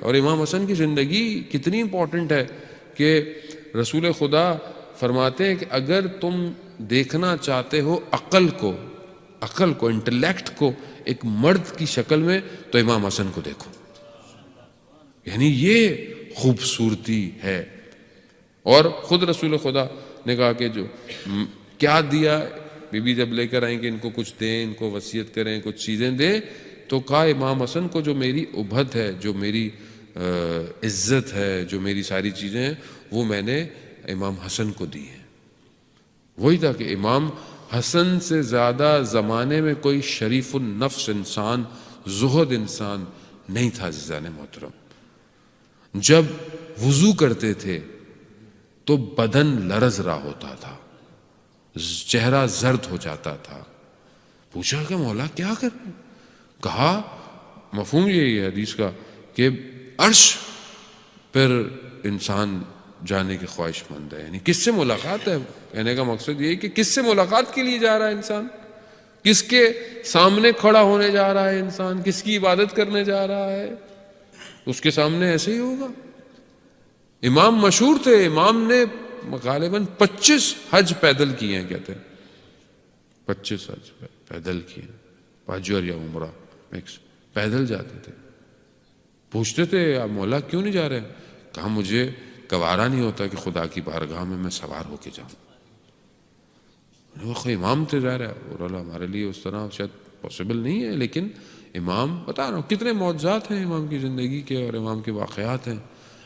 اور امام حسن کی زندگی کتنی امپورٹنٹ ہے کہ رسول خدا فرماتے ہیں کہ اگر تم دیکھنا چاہتے ہو عقل کو انٹلیکٹ کو ایک مرد کی شکل میں تو امام حسن کو دیکھو. یعنی یہ خوبصورتی ہے. اور خود رسول خدا نے کہا کہ جو کیا دیا بی بی جب لے کر آئیں کہ ان کو کچھ دیں، ان کو وصیت کریں، کچھ چیزیں دیں، تو کہا امام حسن کو جو میری ابہت ہے، جو میری عزت ہے، جو میری ساری چیزیں ہیں، وہ میں نے امام حسن کو دی ہیں. وہی تھا کہ امام حسن سے زیادہ زمانے میں کوئی شریف النفس انسان، زہد انسان نہیں تھا. عزیزان محترم، جب وضو کرتے تھے تو بدن لرز رہا ہوتا تھا، چہرہ زرد ہو جاتا تھا. پوچھا کہ مولا کیا کر رہے ہیں؟ کہا مفہوم یہی ہے حدیث کا کہ عرش پر انسان جانے کی خواہش مند ہے. یعنی کس سے ملاقات ہے؟ کہنے کا مقصد یہ ہے کہ کس سے ملاقات کے لیے جا رہا ہے انسان، کس کے سامنے کھڑا ہونے جا رہا ہے انسان، کس کی عبادت کرنے جا رہا ہے، اس کے سامنے ایسے ہی ہوگا. امام مشہور تھے، امام نے غالباً 25 حج پیدل کیے ہیں. کہتے ہیں 25 حج پیدل کیے، حج اور یا عمرہ مکس، پیدل جاتے تھے. پوچھتے تھے آپ مولا کیوں نہیں جا رہے؟ کہا مجھے گوارا نہیں ہوتا کہ خدا کی بارگاہ میں سوار ہو کے جاؤں. وہ امام تھے، ظاہر ہے اور ہمارے لیے اس طرح شاید پاسبل نہیں ہے، لیکن امام بتا رہا ہوں کتنے معجزات ہیں امام کی زندگی کے اور امام کے واقعات ہیں.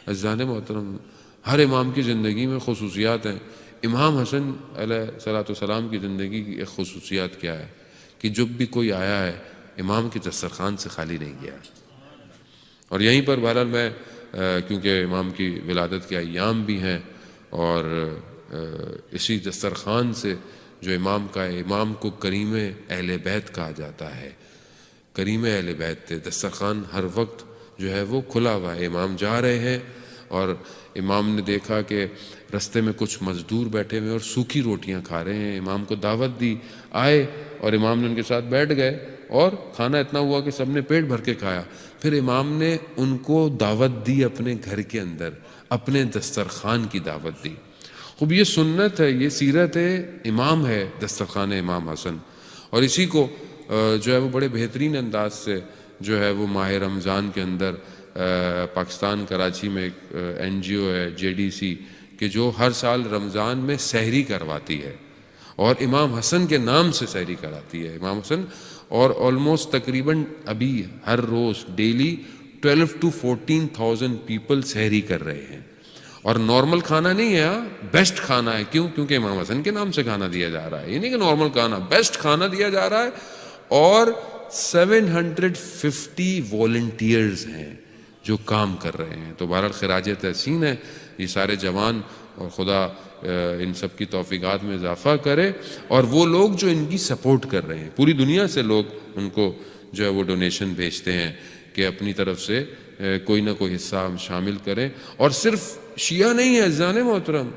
عزیزان محترم، ہر امام کی زندگی میں خصوصیات ہیں. امام حسن علیہ الصلوۃ والسلام کی زندگی کی ایک خصوصیات کیا ہے کہ جب بھی کوئی آیا ہے امام کے دسترخوان سے خالی نہیں گیا. اور یہیں پر بہرحال میں کیونکہ امام کی ولادت کے ایام بھی ہیں اور اسی دسترخوان سے جو امام کا ہے، امام کو کریم اہل بیت کہا جاتا ہے، کریم اہل بیت تھے. دسترخوان ہر وقت جو ہے وہ کھلا ہوا ہے. امام جا رہے ہیں اور امام نے دیکھا کہ رستے میں کچھ مزدور بیٹھے ہوئے اور سوکھی روٹیاں کھا رہے ہیں. امام کو دعوت دی، آئے اور امام نے ان کے ساتھ بیٹھ گئے اور کھانا اتنا ہوا کہ سب نے پیٹ بھر کے کھایا. پھر امام نے ان کو دعوت دی اپنے گھر کے اندر، اپنے دسترخوان کی دعوت دی. خوب یہ سنت ہے، یہ سیرت امام ہے دسترخوان امام حسن. اور اسی کو جو ہے وہ بڑے بہترین انداز سے جو ہے وہ ماہ رمضان کے اندر پاکستان کراچی میں ایک این جی او ہے JDC کہ جو ہر سال رمضان میں سحری کرواتی ہے اور امام حسن کے نام سے سحری کراتی ہے. امام حسن اور آلموسٹ تقریباً ابھی ہر روز ڈیلی 12 to 14,000 پیپل سحری کر رہے ہیں. اور نارمل کھانا نہیں ہے، بیسٹ کھانا ہے. کیوں؟ کیونکہ امام حسن کے نام سے کھانا دیا جا رہا ہے. یہ نہیں کہ نارمل کھانا، بیسٹ کھانا دیا جا رہا ہے. اور 750 والنٹیئرز ہیں جو کام کر رہے ہیں. تو بہرحال خراج تحسین ہے یہ سارے جوان، اور خدا ان سب کی توفیقات میں اضافہ کرے. اور وہ لوگ جو ان کی سپورٹ کر رہے ہیں، پوری دنیا سے لوگ ان کو جو ہے وہ ڈونیشن بھیجتے ہیں کہ اپنی طرف سے کوئی نہ کوئی حصہ ہم شامل کریں. اور صرف شیعہ نہیں ہے عزیزان محترم،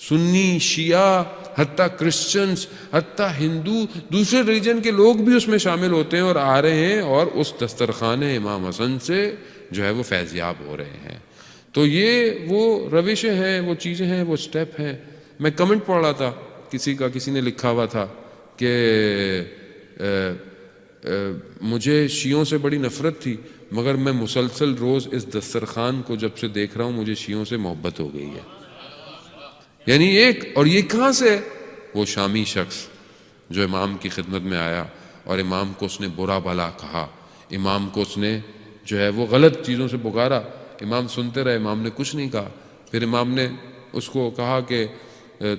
سنی، شیعہ، حتیٰ کرسچنز، حتیٰ ہندو، دوسرے ریلیجن کے لوگ بھی اس میں شامل ہوتے ہیں اور آ رہے ہیں اور اس دسترخوان امام حسن سے جو ہے وہ فیض یاب ہو رہے ہیں. تو یہ وہ روشیں ہیں، وہ چیزیں ہیں، وہ سٹیپ ہیں. میں کمنٹ پڑھ رہا تھا کسی نے لکھا ہوا تھا کہ مجھے شیعوں سے بڑی نفرت تھی مگر میں مسلسل روز اس دسترخوان کو جب سے دیکھ رہا ہوں مجھے شیعوں سے محبت ہو گئی ہے. یعنی ایک، اور یہ کہاں سے؟ وہ شامی شخص جو امام کی خدمت میں آیا اور امام کو اس نے برا بھلا کہا، امام کو اس نے جو ہے وہ غلط چیزوں سے پکارا. امام سنتے رہے، امام نے کچھ نہیں کہا. پھر امام نے اس کو کہا کہ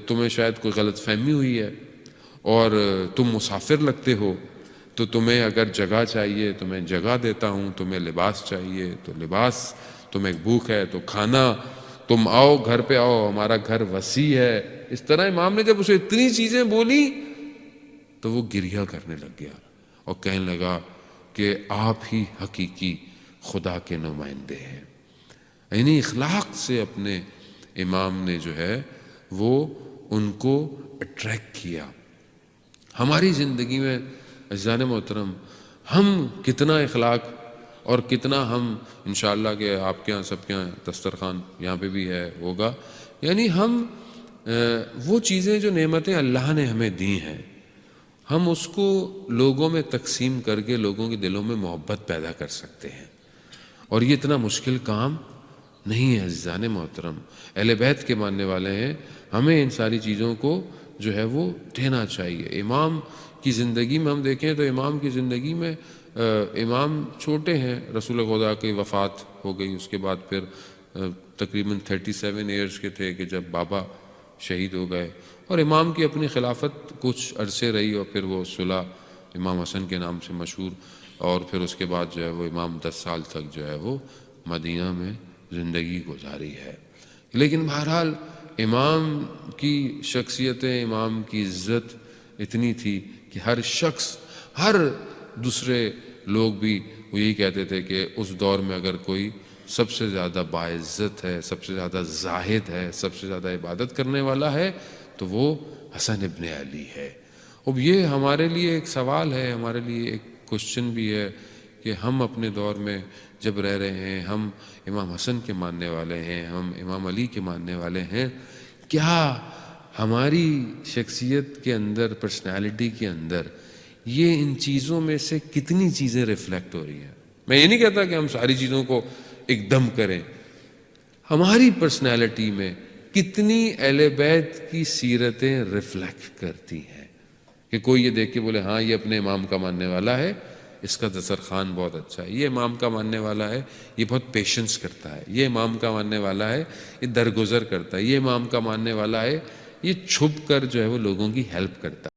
تمہیں شاید کوئی غلط فہمی ہوئی ہے اور تم مسافر لگتے ہو، تو تمہیں اگر جگہ چاہیے تو میں جگہ دیتا ہوں، تمہیں لباس چاہیے تو لباس، تمہیں بھوک ہے تو کھانا، تم آؤ گھر پہ آؤ، ہمارا گھر وسیع ہے. اس طرح امام نے جب اسے اتنی چیزیں بولی تو وہ گریہ کرنے لگ گیا اور کہنے لگا کہ آپ ہی حقیقی خدا کے نمائندے ہیں. یعنی اخلاق سے اپنے امام نے جو ہے وہ ان کو اٹریکٹ کیا. ہماری زندگی میں عزیزان محترم ہم کتنا اخلاق اور کتنا ہم انشاءاللہ کہ آپ کے ہاں سب کے ہاں دسترخوان یہاں پہ بھی ہے ہوگا، یعنی ہم وہ چیزیں جو نعمتیں اللہ نے ہمیں دی ہیں ہم اس کو لوگوں میں تقسیم کر کے لوگوں کے دلوں میں محبت پیدا کر سکتے ہیں، اور یہ اتنا مشکل کام نہیں ہے عزیزان محترم۔ اہل بیت کے ماننے والے ہیں، ہمیں ان ساری چیزوں کو جو ہے وہ دینا چاہیے۔ امام کی زندگی میں ہم دیکھیں تو امام کی زندگی میں امام چھوٹے ہیں، رسول خدا کی وفات ہو گئی، اس کے بعد پھر تقریباً 37 ایئرز کے تھے کہ جب بابا شہید ہو گئے، اور امام کی اپنی خلافت کچھ عرصے رہی، اور پھر وہ صلح امام حسن کے نام سے مشہور، اور پھر اس کے بعد جو ہے وہ امام 10 سال تک جو ہے وہ مدینہ میں زندگی گزاری ہے۔ لیکن بہرحال امام کی شخصیتیں، امام کی عزت اتنی تھی کہ ہر شخص، ہر دوسرے لوگ بھی وہ یہی کہتے تھے کہ اس دور میں اگر کوئی سب سے زیادہ باعزت ہے، سب سے زیادہ زاہد ہے، سب سے زیادہ عبادت کرنے والا ہے تو وہ حسن ابن علی ہے۔ اب یہ ہمارے لیے ایک سوال ہے، ہمارے لیے ایک کوشچن بھی ہے کہ ہم اپنے دور میں جب رہ رہے ہیں، ہم امام حسن کے ماننے والے ہیں، ہم امام علی کے ماننے والے ہیں، کیا ہماری شخصیت کے اندر، پرسنالٹی کے اندر یہ ان چیزوں میں سے کتنی چیزیں ریفلیکٹ ہو رہی ہیں؟ میں یہ نہیں کہتا کہ ہم ساری چیزوں کو ایک دم کریں، ہماری پرسنالٹی میں کتنی اہل بیت کی سیرتیں ریفلیکٹ کرتی ہیں کہ کوئی یہ دیکھ کے بولے ہاں یہ اپنے امام کا ماننے والا ہے، اس کا دسترخوان بہت اچھا ہے، یہ امام کا ماننے والا ہے، یہ بہت پیشنس کرتا ہے، یہ امام کا ماننے والا ہے، یہ درگزر کرتا ہے، یہ امام کا ماننے والا ہے، یہ چھپ کر جو ہے وہ لوگوں کی ہیلپ کرتا ہے۔